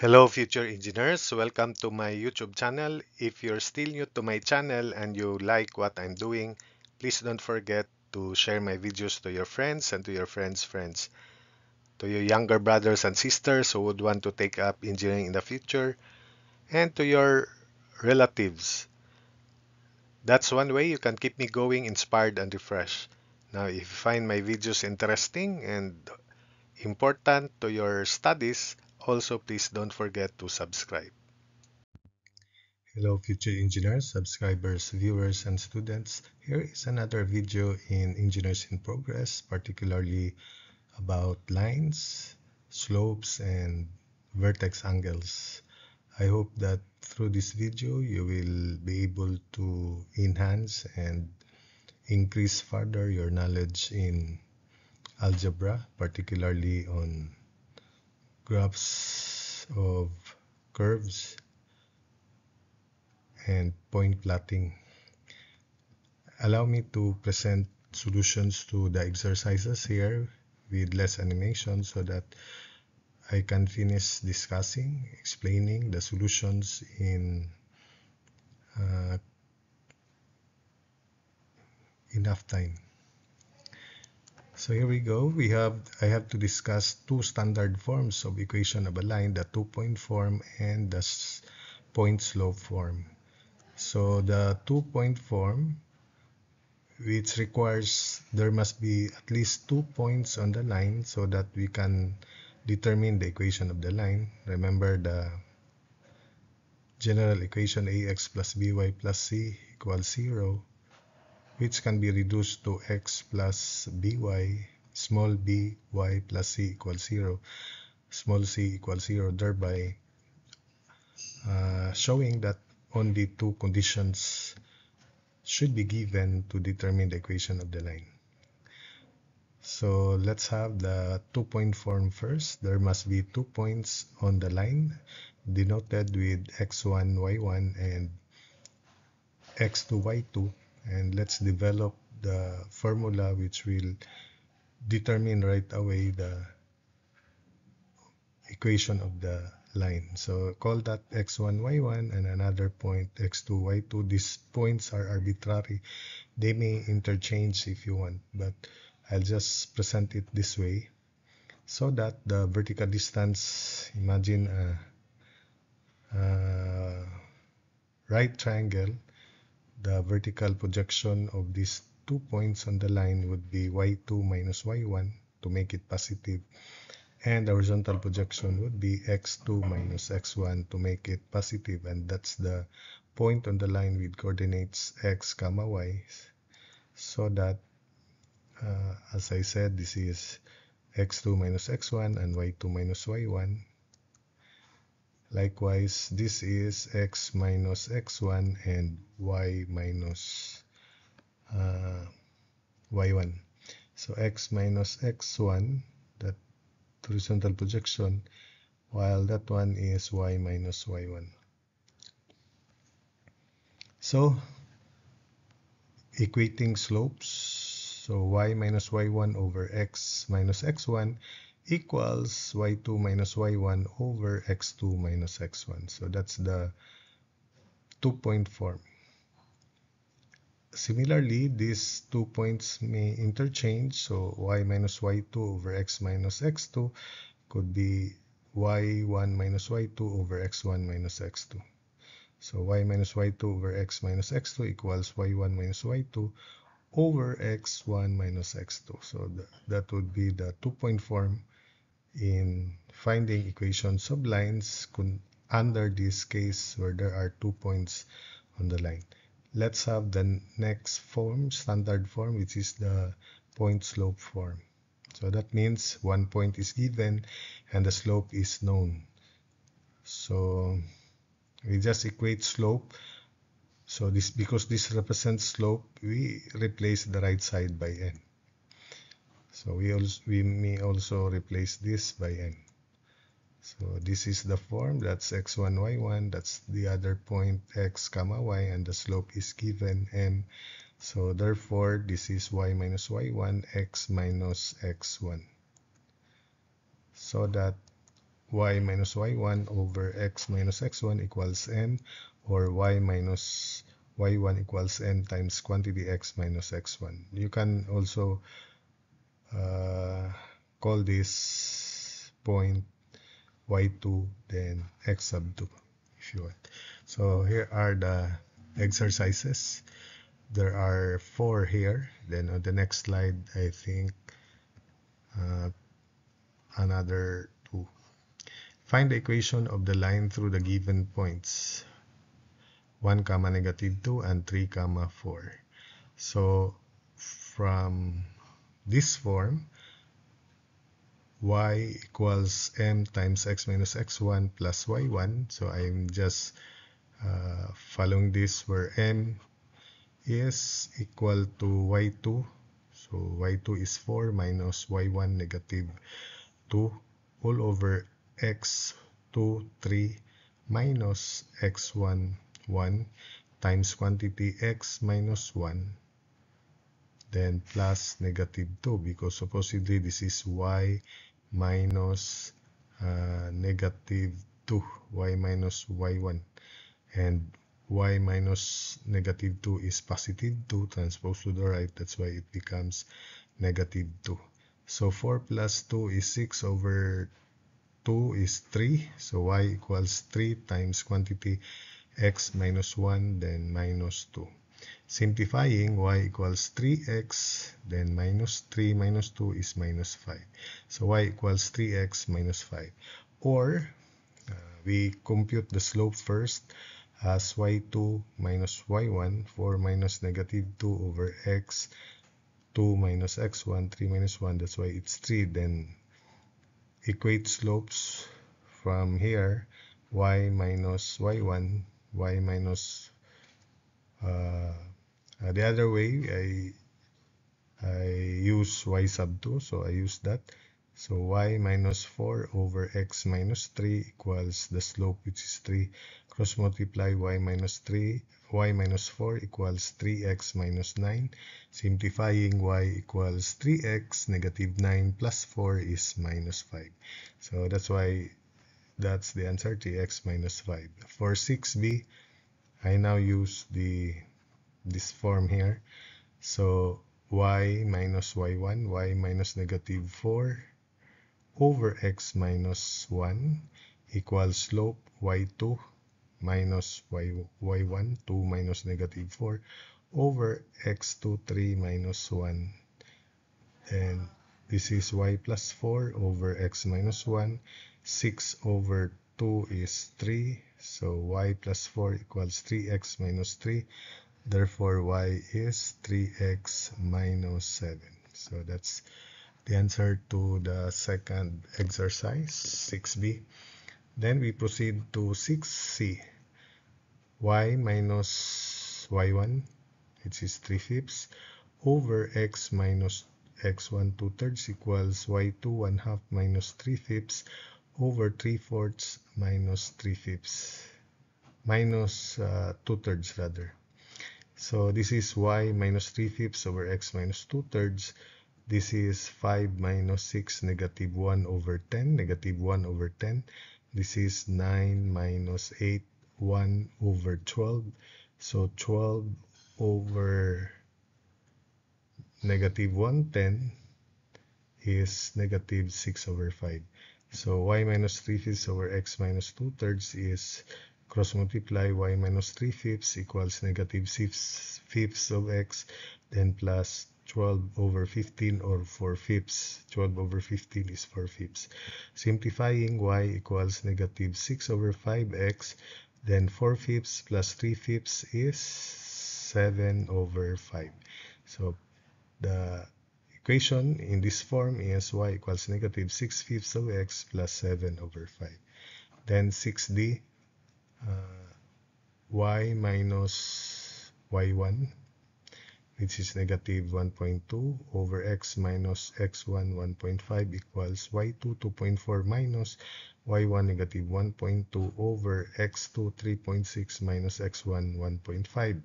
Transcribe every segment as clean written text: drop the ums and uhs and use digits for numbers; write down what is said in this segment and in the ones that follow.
Hello future engineers, welcome to my YouTube channel. If you're still new to my channel and you like what I'm doing, please don't forget to share my videos to your friends and to your friends' friends. To your younger brothers and sisters who would want to take up engineering in the future, and to your relatives. That's one way you can keep me going, inspired and refreshed. Now, if you find my videos interesting and important to your studies, also please don't forget to subscribe. Hello future engineers, subscribers, viewers, and students. Here is another video in Engineers in Progress, particularly about lines, slopes, and vertex angles. I hope that through this video you will be able to enhance and increase further your knowledge in algebra, particularly on graphs of curves and point plotting. Allow me to present solutions to the exercises here with less animation so that I can finish discussing, explaining the solutions in uh, enough time. So here we go. I have to discuss two standard forms of equation of a line, the two-point form and the point slope form. So the two-point form, which requires there must be at least 2 points on the line so that we can determine the equation of the line. Remember the general equation ax plus by plus c equals 0, which can be reduced to x plus by, small by plus c equals 0, small c equals 0, thereby showing that only two conditions should be given to determine the equation of the line. So let's have the two-point form first. There must be 2 points on the line denoted with x1, y1 and x2, y2. And let's develop the formula which will determine right away the equation of the line. So call that x1, y1 and another point x2, y2. These points are arbitrary. They may interchange if you want, but I'll just present it this way. So that the vertical distance, imagine a right triangle, the vertical projection of these 2 points on the line would be y2 minus y1 to make it positive, and the horizontal projection would be x2 minus x1 to make it positive, and that's the point on the line with coordinates x comma y. So that as I said, this is x2 minus x1 and y2 minus y1. Likewise, this is x minus x1 and y minus y1. So x minus x1, that horizontal projection, while that one is y minus y1. So equating slopes, so y minus y1 over x minus x1 equals y2 minus y1 over x2 minus x1. So that's the two-point form. Similarly, these 2 points may interchange, so y minus y2 over x minus x2 could be y1 minus y2 over x1 minus x2. So y minus y2 over x minus x2 equals y1 minus y2 over x1 minus x2. So that would be the two-point form in finding equations of lines under this case where there are 2 points on the line. Let's have the next form, standard form, which is the point slope form. So that means 1 point is given and the slope is known. So we just equate slope. So this, because this represents slope, we replace the right side by n. So we may also replace this by n. So this is the form, that's x1, y1, that's the other point x comma y, and the slope is given m. So therefore, this is y minus y1, x minus x1. So that y minus y1 over x minus x1 equals n, or y minus y1 equals n times quantity x minus x1. You can also call this point y2 then x sub 2 if you want. So here are the exercises. There are 4 here. Then on the next slide, I think another 2. Find the equation of the line through the given points 1, negative 2 and 3, 4. So from this form, y equals m times x minus x1 plus y1. So I'm just following this where m is equal to y2. So y2 is 4 minus y1 negative 2 all over x2 3 minus x1 1 times quantity x minus 1 then plus negative 2, because supposedly this is y minus negative 2, y minus y1, and y minus negative 2 is positive 2 transposed to the right. That's why it becomes negative 2. So 4 plus 2 is 6 over 2 is 3. So y equals 3 times quantity x minus 1 then minus 2. Simplifying, y equals 3x then minus 3 minus 2 is minus 5. So y equals 3x minus 5. Or we compute the slope first as y2 minus y1, 4 minus negative 2 over x, 2 minus x1, 3 minus 1, that's why it's 3. Then equate slopes from here, y minus y1, y minus the other way, I use y sub 2, so I use that. So y minus 4 over x minus 3 equals the slope, which is 3. Cross multiply y minus 3, y minus 4 equals 3x minus 9. Simplifying, y equals 3x negative 9 plus 4 is minus 5. So that's why that's the answer, 3x minus 5. For 6b, I now use this form here. So y minus y1, y minus negative 4 over x minus 1 equals slope y2 minus y1, 2 minus negative 4 over x2, 3 minus 1. And this is y plus 4 over x minus 1. 6 over 2 is 3. So y plus 4 equals 3x minus 3. Therefore, y is 3x minus 7. So that's the answer to the second exercise, 6b. Then we proceed to 6c. Y minus y1, which is 3/5, over x minus x1 2/3 equals y2 1/2 minus 3/5 over 3/4 minus 3/5 minus 2/3 rather. So this is y minus 3/5 over x minus 2/3. This is 5 minus 6 negative 1 over 10, negative 1 over 10. This is 9 minus 8, 1 over 12. So 12 over negative 1, 10 is negative 6 over 5. So y minus 3/5 over x minus 2/3 is cross multiply y minus 3/5 equals negative 6/5 of x, then plus 12 over 15 or 4/5. 12 over 15 is 4/5. Simplifying, y equals negative 6 over 5x, then 4/5 plus 3/5 is 7 over 5. So the equation in this form is y equals negative 6/5 of x plus 7 over 5. Then 6d, y minus y1, which is negative 1.2 over x minus x1 1.5 equals y2 2.4 minus y1 negative 1.2 over x2 3.6 minus x1 1.5.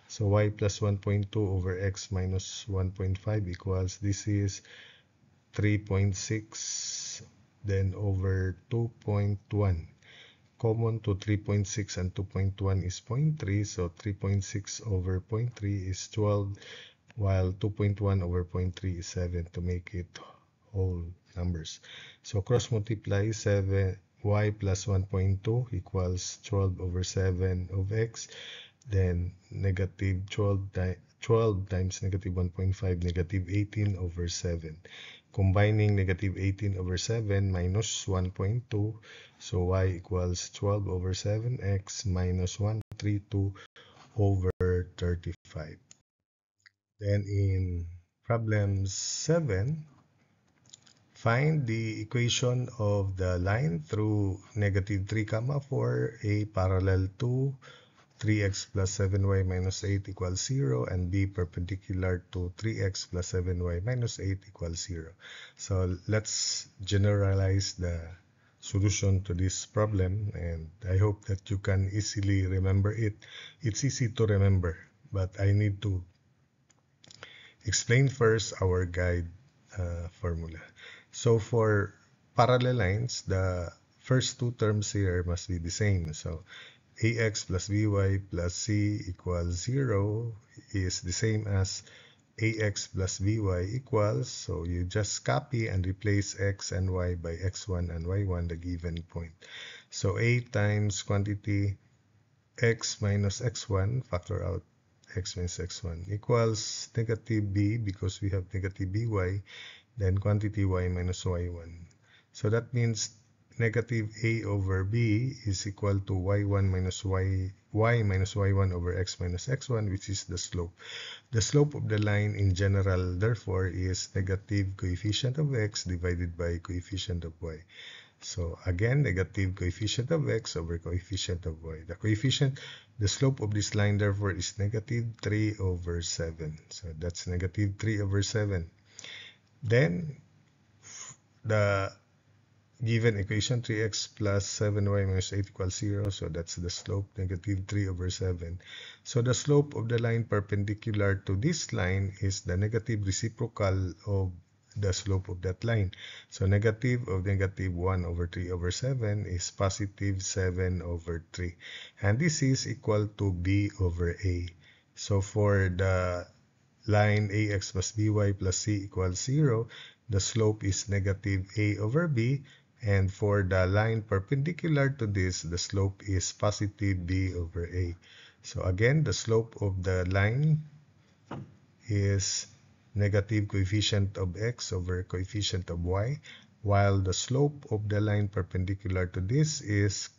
So y plus 1.2 over x minus 1.5 equals, this is 3.6 then over 2.1. Common to 3.6 and 2.1 is 0.3, so 3.6 over 0.3 is 12, while 2.1 over 0.3 is 7 to make it whole numbers. So cross multiply 7 y plus 1.2 equals 12 over 7 of x, then negative 12 times negative 1.5, negative 18 over 7. Combining negative 18 over 7 minus 1.2, so y equals 12 over 7x minus 132 over 35. Then in problem 7, find the equation of the line through negative 3 comma 4, a parallel to 3x plus 7y minus 8 equals 0, and b perpendicular to 3x plus 7y minus 8 equals 0. So let's generalize the solution to this problem, and I hope that you can easily remember it. It's easy to remember, but I need to explain first our guide formula. So for parallel lines, the first two terms here must be the same. So ax plus by plus c equals 0 is the same as ax plus by equals, so you just copy and replace x and y by x1 and y1, the given point. So a times quantity x minus x1, factor out x minus x1, equals negative b, because we have negative by, then quantity y minus y1. So that means negative a over b is equal to y1 minus y minus y1 over x minus x1, which is the slope. The slope of the line in general, therefore, is negative coefficient of x divided by coefficient of y. So again, negative coefficient of x over coefficient of y. The slope of this line, therefore, is negative 3 over 7. So that's negative 3 over 7. Then the given equation 3x plus 7y minus 8 equals 0. So that's the slope, negative 3 over 7. So the slope of the line perpendicular to this line is the negative reciprocal of the slope of that line. So negative of negative 1 over 3 over 7 is positive 7 over 3. And this is equal to b over a. So for the line ax plus by plus c equals 0, the slope is negative a over b. And for the line perpendicular to this, the slope is positive b over a. So again, the slope of the line is negative coefficient of x over coefficient of y, while the slope of the line perpendicular to this is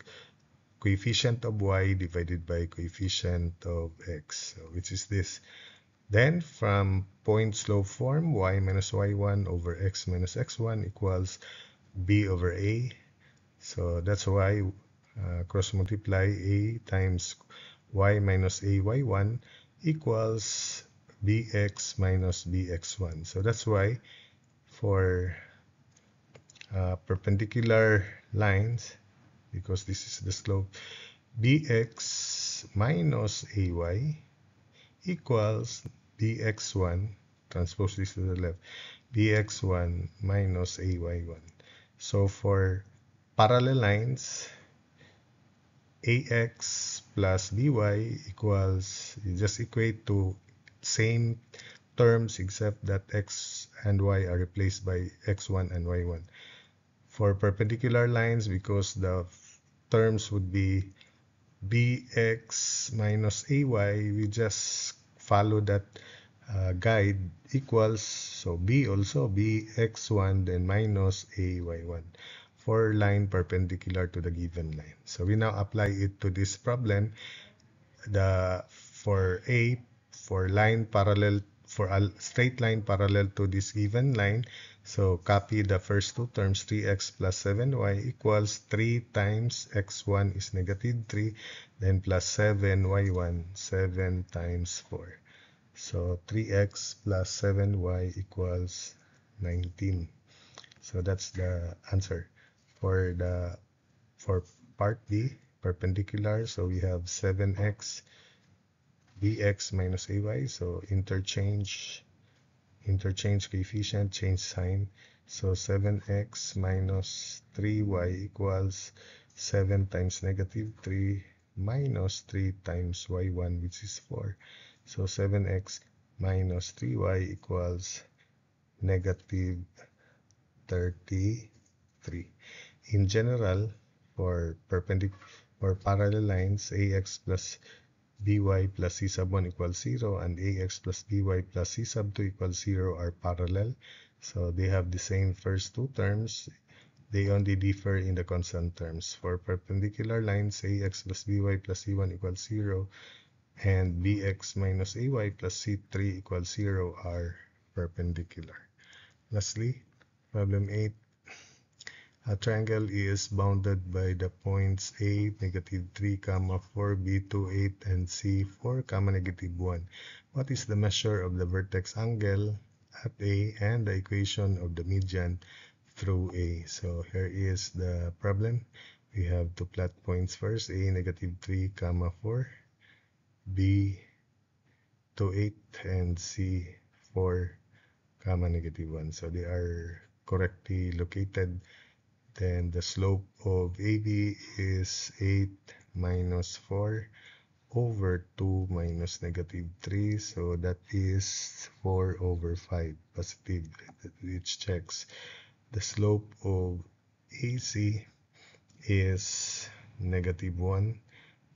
coefficient of y divided by coefficient of x, so which is this. Then from point slope form, y minus y1 over x minus x1 equals b over a. So that's why cross multiply a times y minus a y1 equals bx minus bx1. So that's why for perpendicular lines, because this is the slope, bx minus ay equals bx1, transpose this to the left, bx1 minus ay1. So for parallel lines, ax plus by equals, you just equate to same terms except that x and y are replaced by x1 and y1. For perpendicular lines, because the terms would be bx minus ay, we just follow that guide equals, so b also bx1 then minus ay1 for line perpendicular to the given line. So we now apply it to this problem. For line parallel, for a straight line parallel to this given line, so copy the first two terms, 3x plus 7y equals 3 times x1 is negative 3, then plus 7y1, 7 times 4. So 3x plus 7y equals 19. So that's the answer. For part B, perpendicular, so we have 7x bx minus ay, so interchange coefficient, change sign. So 7x minus 3y equals 7 times negative 3 minus 3 times y1, which is 4. So 7x minus 3y equals negative 33. In general, for parallel lines, ax plus by plus c sub 1 equals 0 and ax plus by plus c sub 2 equals 0 are parallel. So they have the same first two terms. They only differ in the constant terms. For perpendicular lines, ax plus by plus c1 equals 0 and bx minus ay plus c3 equals 0 are perpendicular. Lastly, problem 8. A triangle is bounded by the points A, negative 3, 4, B, 2, 8, and C, 4, negative 1. What is the measure of the vertex angle at A and the equation of the median through A? So here is the problem. We have to plot points first. A, negative 3, 4, B, 2, 8, and C, 4, negative 1. So they are correctly located. Then the slope of AB is 8 minus 4 over 2 minus negative 3. So that is 4 over 5 positive, which checks. The slope of AC is negative 1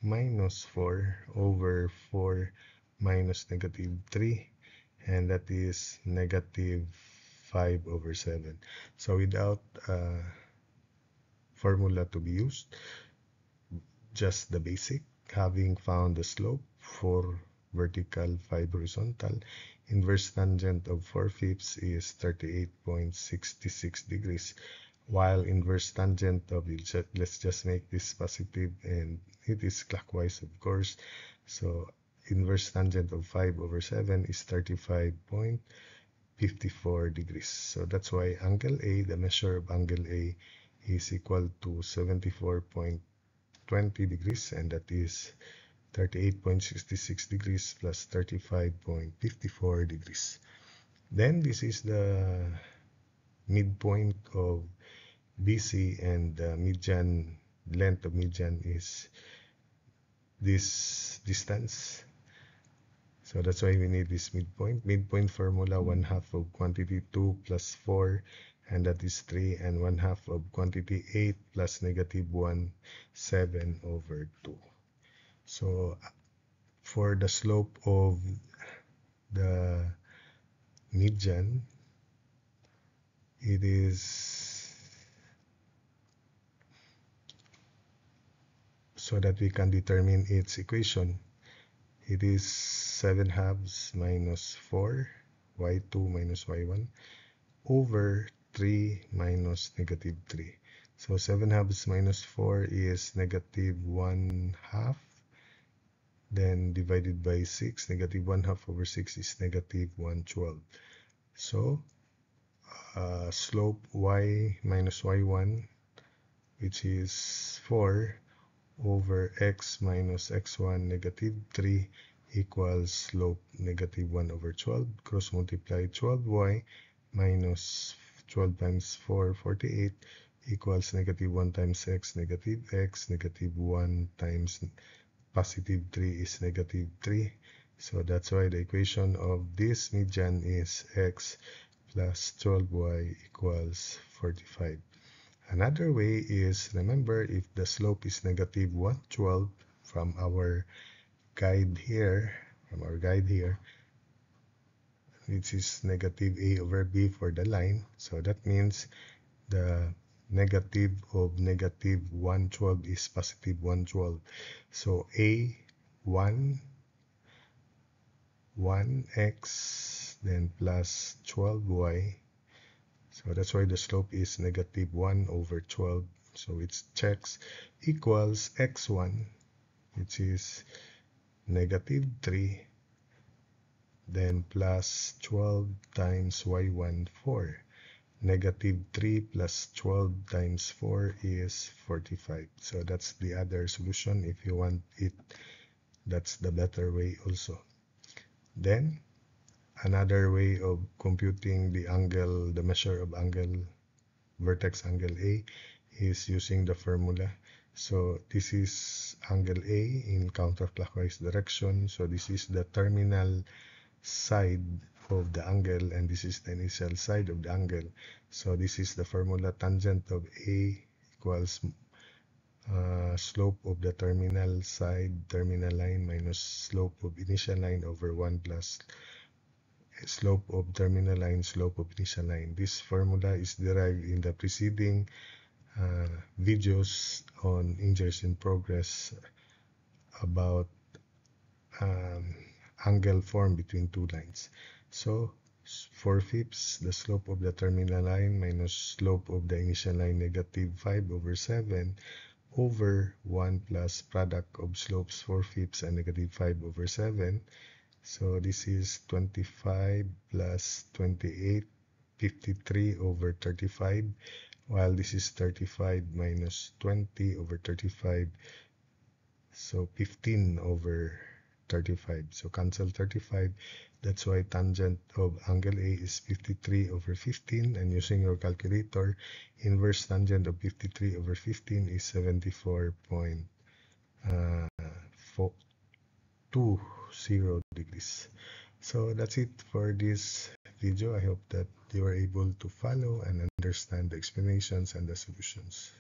minus 4 over 4 minus negative 3. And that is negative 5 over 7. So without formula to be used, just the basic. Having found the slope, 4 vertical, 5 horizontal, inverse tangent of 4/5 is 38.66 degrees, while inverse tangent of, let's just make this positive, and it is clockwise, of course. So inverse tangent of 5 over 7 is 35.54 degrees. So that's why angle A, the measure of angle A, is equal to 74.20 degrees, and that is 38.66 degrees plus 35.54 degrees. Then this is the midpoint of BC, and the median length of median is this distance. So that's why we need this midpoint. Midpoint formula, 1/2 of quantity 2 plus 4, and that is 3, and 1/2 of quantity 8 plus negative 1, 7 over 2. So for the slope of the median, it is, so that we can determine its equation, it is 7/2 minus 4 y2 minus y1 over 3 minus negative 3. So 7/2 minus 4 is negative 1/2, then divided by 6, negative 1/2 over 6 is negative 1/12. So slope y minus y1, which is 4 over x minus x1 negative 3 equals slope negative 1 over 12. Cross multiply 12y minus 12 times 4, 48 equals negative 1 times x, negative 1 times positive 3 is negative 3. So that's why the equation of this median is x plus 12y equals 45. Another way is, remember, if the slope is negative 1/12 from our guide here, which is negative a over b for the line. So that means the negative of negative 1/12 is positive 1/12. So a 1x then plus 12y. So that's why the slope is negative 1 over 12. So it checks equals x1, which is negative 3, then plus 12 times y1, 4. Negative 3 plus 12 times 4 is 45. So that's the other solution. If you want it, that's the better way also. Then another way of computing the angle, the measure of angle, vertex angle A, is using the formula. So this is angle A in counterclockwise direction. So this is the terminal side of the angle, and this is the initial side of the angle. So this is the formula: tangent of A equals slope of the terminal side, terminal line, minus slope of initial line over 1 plus slope of terminal line, slope of initial line. This formula is derived in the preceding videos on injuries in progress about angle formed between two lines. So 4/5, the slope of the terminal line minus slope of the initial line, -5/7 over 1 plus product of slopes 4/5 and -5/7. So this is 25 plus 28, 53/35, while this is 35 minus 20/35, so 15/35. So cancel 35. That's why tangent of angle A is 53/15, and using your calculator, inverse tangent of 53/15 is 74.20 degrees. So that's it for this video. I hope that you are able to follow and understand the explanations and the solutions.